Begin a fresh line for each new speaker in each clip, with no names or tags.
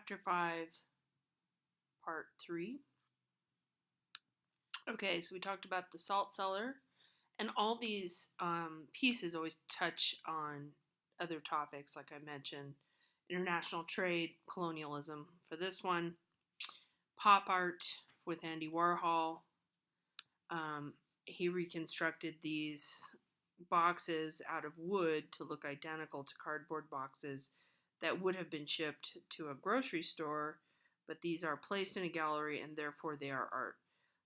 Chapter 5, Part 3. Okay, so we talked about the salt cellar, and all these pieces always touch on other topics, like I mentioned, international trade, colonialism. For this one, pop art with Andy Warhol. He reconstructed these boxes out of wood to look identical to cardboard boxes that would have been shipped to a grocery store, but these are placed in a gallery and therefore they are art.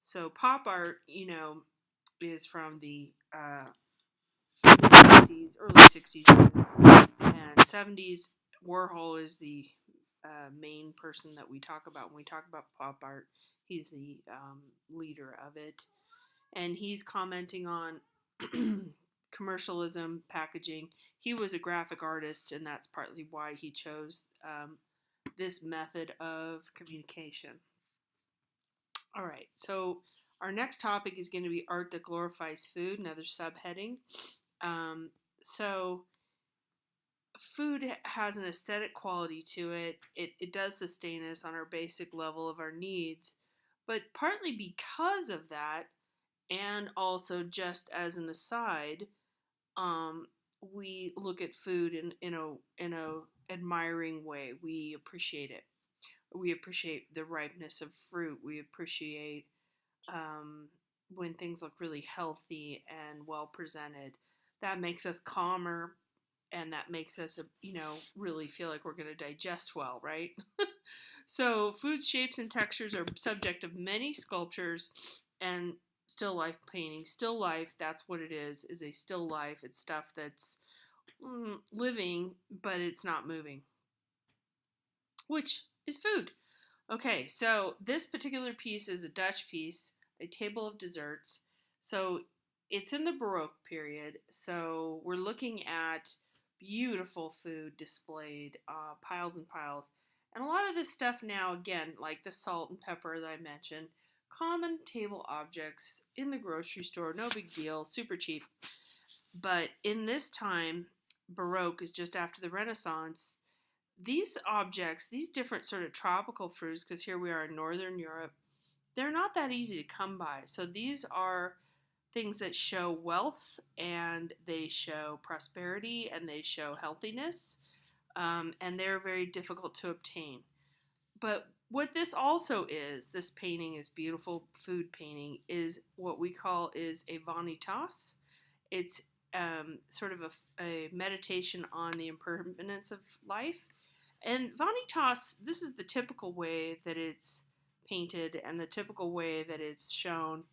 So pop art, is from the 50s, early 60s and 70s. Warhol is the main person that we talk about when we talk about pop art. He's the leader of it. And he's commenting on commercialism, packaging. He was a graphic artist, and that's partly why he chose this method of communication. All right, so our next topic is going to be art that glorifies food, another subheading. So food has an aesthetic quality to it. It does sustain us on our basic level of our needs, but partly because of that, and also just as an aside, we look at food in a admiring way. We appreciate it. We appreciate the ripeness of fruit. We appreciate when things look really healthy and well presented. That makes us calmer, and that makes us, really feel like we're going to digest well, right? So, food shapes and textures are subject of many sculptures and still life painting. Still life, that's what it is a still life. It's stuff that's living, but it's not moving, which is food. Okay, so this particular piece is a Dutch piece, a table of desserts. So it's in the Baroque period. So we're looking at beautiful food displayed, piles and piles. And a lot of this stuff now, again, like the salt and pepper that I mentioned, common table objects in the grocery store, no big deal, super cheap. But in this time, Baroque is just after the Renaissance. These objects, these different sort of tropical fruits, because here we are in Northern Europe, they're not that easy to come by. So these are things that show wealth, and they show prosperity, and they show healthiness, and they're very difficult to obtain. But what this also is, this painting is beautiful food painting, is what we call is a vanitas. It's sort of a meditation on the impermanence of life. And vanitas, this is the typical way that it's painted and the typical way that it's shown.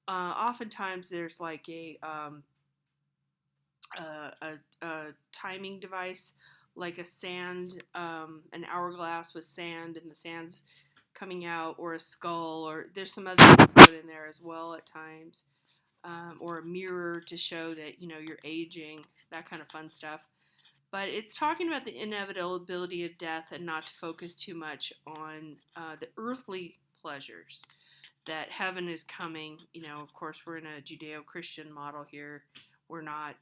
Oftentimes there's like a timing device, like a sand, an hourglass with sand, and the sand's coming out, or a skull, or there's some other things put in there as well at times, or a mirror to show that you're aging, that kind of fun stuff. But it's talking about the inevitability of death and not to focus too much on the earthly pleasures, that heaven is coming. Of course, we're in a Judeo-Christian model here. We're not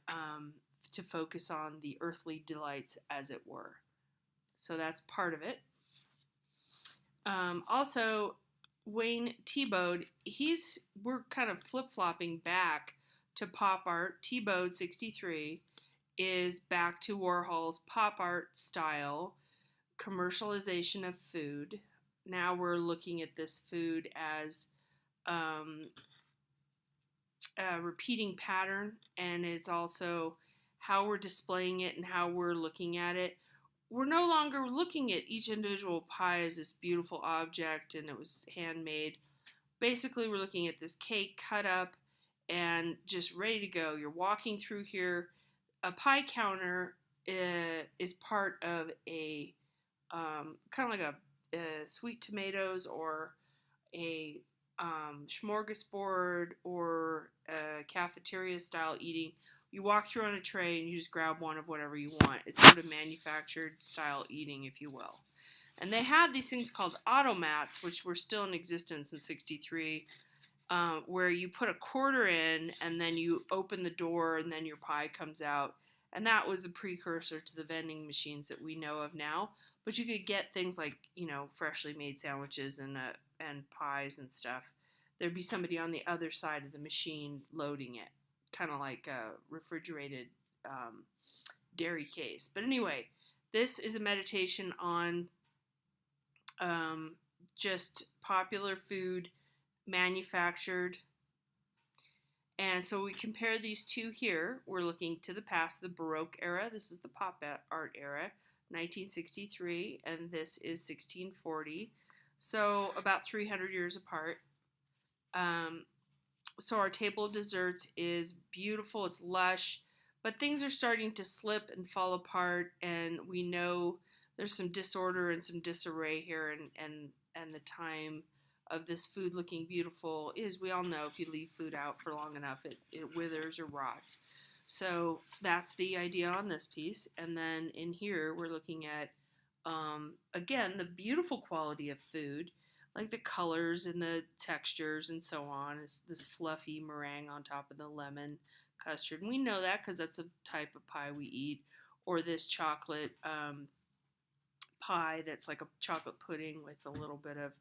to focus on the earthly delights, as it were. So that's part of it. Also, Wayne Thiebaud, we're kind of flip-flopping back to pop art. Thiebaud, 63, is back to Warhol's pop art style, commercialization of food. Now we're looking at this food as a repeating pattern, and it's also how we're displaying it and how we're looking at it. We're no longer looking at each individual pie as this beautiful object and it was handmade. Basically, we're looking at this cake cut up and just ready to go. You're walking through here. A pie counter is part of a kind of like a sweet tomatoes or a smorgasbord or a cafeteria style eating. You walk through on a tray and you just grab one of whatever you want. It's sort of manufactured style eating, if you will. And they had these things called automats, which were still in existence in 63, where you put a quarter in and then you open the door and then your pie comes out. And that was the precursor to the vending machines that we know of now. but you could get things like, freshly made sandwiches and pies and stuff. There'd be somebody on the other side of the machine loading it, kind of like a refrigerated um, dairy case. But anyway, this is a meditation on um, just popular food manufactured. And so we compare these two here. We're looking to the past, the Baroque era. This is the pop art era, 1963, and this is 1640. So about 300 years apart. So our table of desserts is beautiful, it's lush, but things are starting to slip and fall apart, and we know there's some disorder and some disarray here, and the time of this food looking beautiful is, we all know, if you leave food out for long enough, it withers or rots. So that's the idea on this piece. And then in here, we're looking at, again, the beautiful quality of food, like the colors and the textures and so on. Is this fluffy meringue on top of the lemon custard. And we know that because that's a type of pie we eat. Or this chocolate pie that's like a chocolate pudding with a little bit of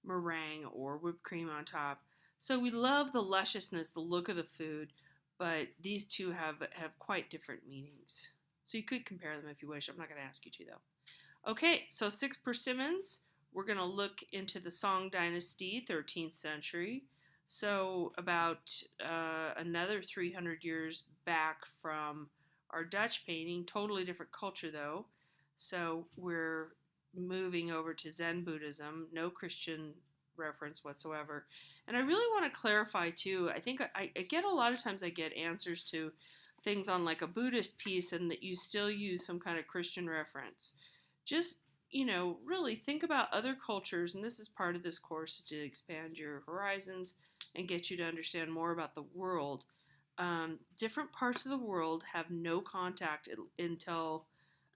meringue or whipped cream on top. So we love the lusciousness, the look of the food, but these two have quite different meanings. So you could compare them if you wish. I'm not going to ask you to, though. Okay, so 6 persimmons. We're going to look into the Song Dynasty, 13th century. So about another 300 years back from our Dutch painting. Totally different culture, though. So we're moving over to Zen Buddhism, no Christian reference whatsoever. And I really want to clarify, too, I think I get a lot of times I get answers to things on like a Buddhist piece and that you still use some kind of Christian reference. Just, really think about other cultures, and this is part of this course, to expand your horizons and get you to understand more about the world. Different parts of the world have no contact until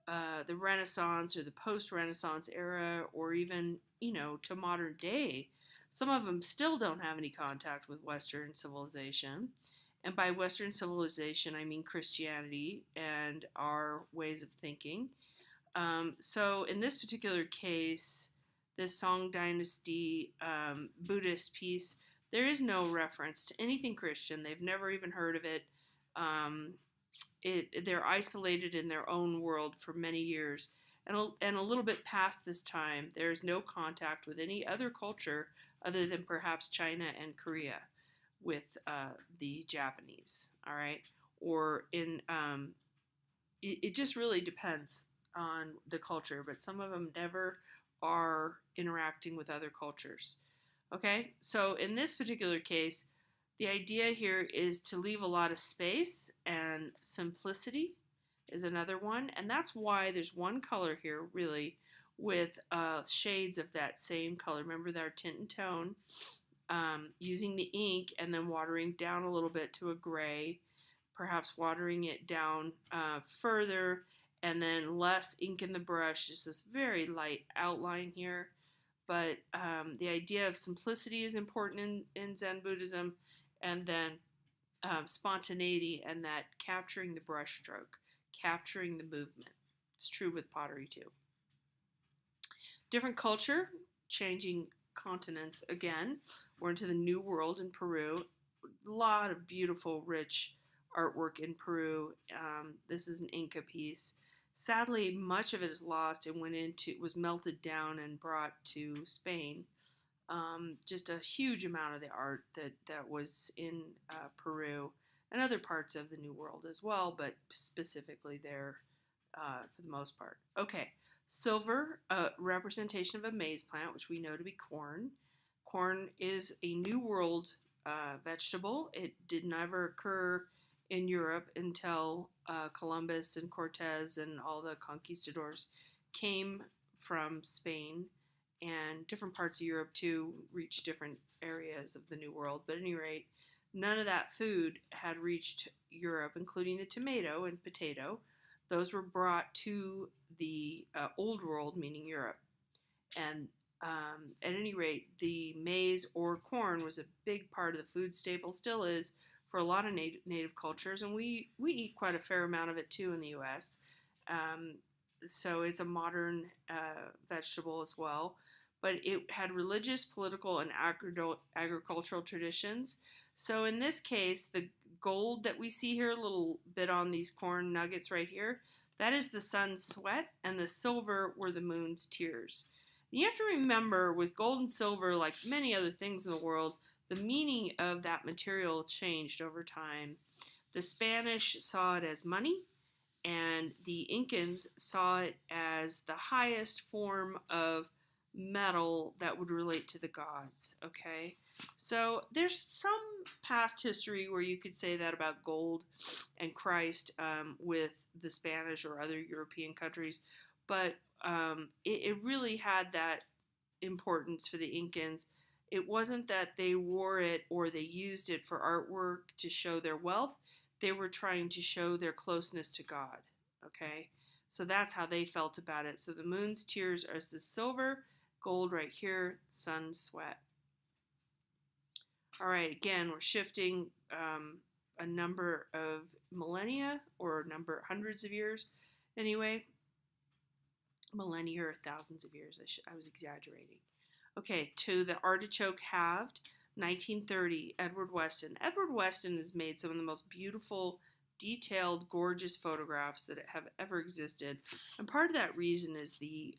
the Renaissance or the post-Renaissance era, or even, to modern day. Some of them still don't have any contact with Western civilization. And by Western civilization, I mean Christianity and our ways of thinking. So in this particular case, this Song Dynasty Buddhist piece, there is no reference to anything Christian. They've never even heard of it. They're isolated in their own world for many years. And a little bit past this time, there's no contact with any other culture other than perhaps China and Korea with the Japanese, all right? Or it just really depends on the culture, but some of them never are interacting with other cultures. Okay, so in this particular case, the idea here is to leave a lot of space, and simplicity is another one, and that's why there's one color here really with shades of that same color. Remember our tint and tone, using the ink and then watering down a little bit to a gray, perhaps watering it down further, and then less ink in the brush, just this very light outline here. But the idea of simplicity is important in Zen Buddhism, and then spontaneity and that capturing the brush stroke, capturing the movement. It's true with pottery too. Different culture, changing continents again. We're into the New World in Peru. A lot of beautiful, rich artwork in Peru. This is an Inca piece. Sadly, much of it is lost and was melted down and brought to Spain. Just a huge amount of the art that was in Peru and other parts of the New World as well, but specifically there for the most part. Okay, silver, representation of a maize plant, which we know to be corn. Corn is a New World vegetable. It did never occur in Europe until Columbus and Cortez and all the conquistadors came from Spain, and different parts of Europe too reached different areas of the New World. But at any rate, none of that food had reached Europe, including the tomato and potato. Those were brought to the Old World, meaning Europe. And at any rate, the maize or corn was a big part of the food staple, still is, for a lot of native cultures, and we eat quite a fair amount of it too in the U.S. so it's a modern vegetable as well. But it had religious, political, and agricultural traditions. So in this case, the gold that we see here, a little bit on these corn nuggets right here, that is the sun's sweat, and the silver were the moon's tears. And you have to remember, with gold and silver, like many other things in the world, the meaning of that material changed over time. The Spanish saw it as money, and the Incans saw it as the highest form of metal that would relate to the gods. Okay, so there's some past history where you could say that about gold and Christ with the Spanish or other European countries, but it really had that importance for the Incans. It wasn't that they wore it or they used it for artwork to show their wealth. They were trying to show their closeness to God. Okay? So that's how they felt about it. So the moon's tears are the silver, gold right here, sun's sweat. All right, again, we're shifting a number of millennia or a number hundreds of years. Anyway, millennia or thousands of years. I was exaggerating. Okay, to the artichoke halved, 1930, Edward Weston. Edward Weston has made some of the most beautiful, detailed, gorgeous photographs that have ever existed. And part of that reason is the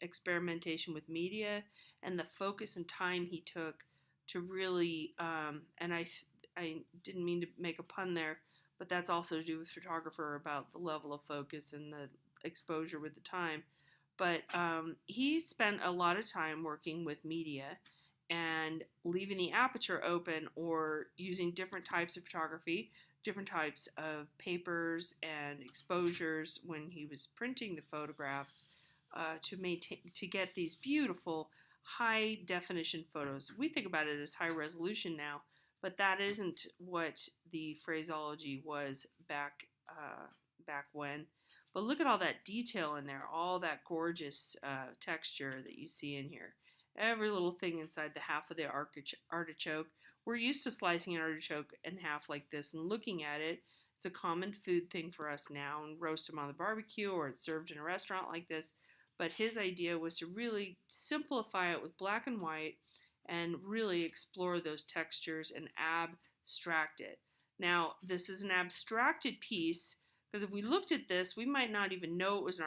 experimentation with media and the focus and time he took to really, and I didn't mean to make a pun there, but that's also to do with photographer about the level of focus and the exposure with the time. But he spent a lot of time working with media and leaving the aperture open or using different types of photography, different types of papers and exposures when he was printing the photographs to get these beautiful high definition photos. We think about it as high resolution now, but that isn't what the phraseology was back when. But look at all that detail in there, all that gorgeous texture that you see in here. Every little thing inside the half of the artichoke. We're used to slicing an artichoke in half like this and looking at it. It's a common food thing for us now, and roast them on the barbecue or it's served in a restaurant like this. But his idea was to really simplify it with black and white and really explore those textures and abstract it. Now, this is an abstracted piece because if we looked at this, we might not even know it was an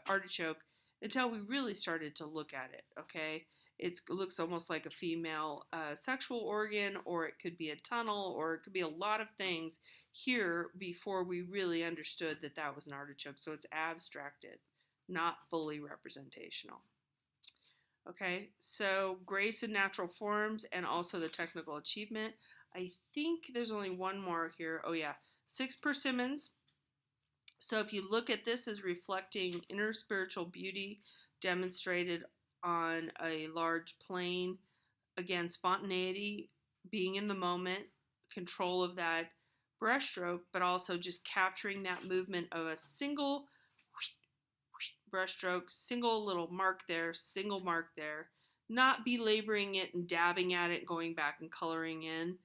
artichoke until we really started to look at it, okay? It looks almost like a female sexual organ, or it could be a tunnel, or it could be a lot of things here before we really understood that that was an artichoke. So it's abstracted, not fully representational. Okay, so grace in natural forms and also the technical achievement. I think there's only one more here. Oh yeah, 6 persimmons. So if you look at this as reflecting inner spiritual beauty demonstrated on a large plane, again, spontaneity, being in the moment, control of that brushstroke, but also just capturing that movement of a single brushstroke, single little mark there, single mark there, not belaboring it and dabbing at it, going back and coloring in.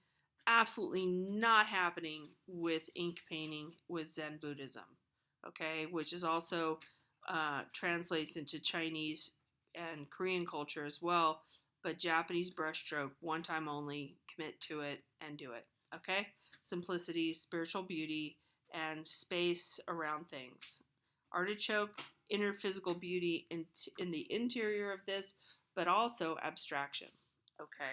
Absolutely not happening with ink painting with Zen Buddhism, okay, which is also translates into Chinese and Korean culture as well, but Japanese brushstroke, one time only, commit to it and do it, okay? Simplicity, spiritual beauty, and space around things. Artichoke, inner physical beauty in the interior of this, but also abstraction, okay?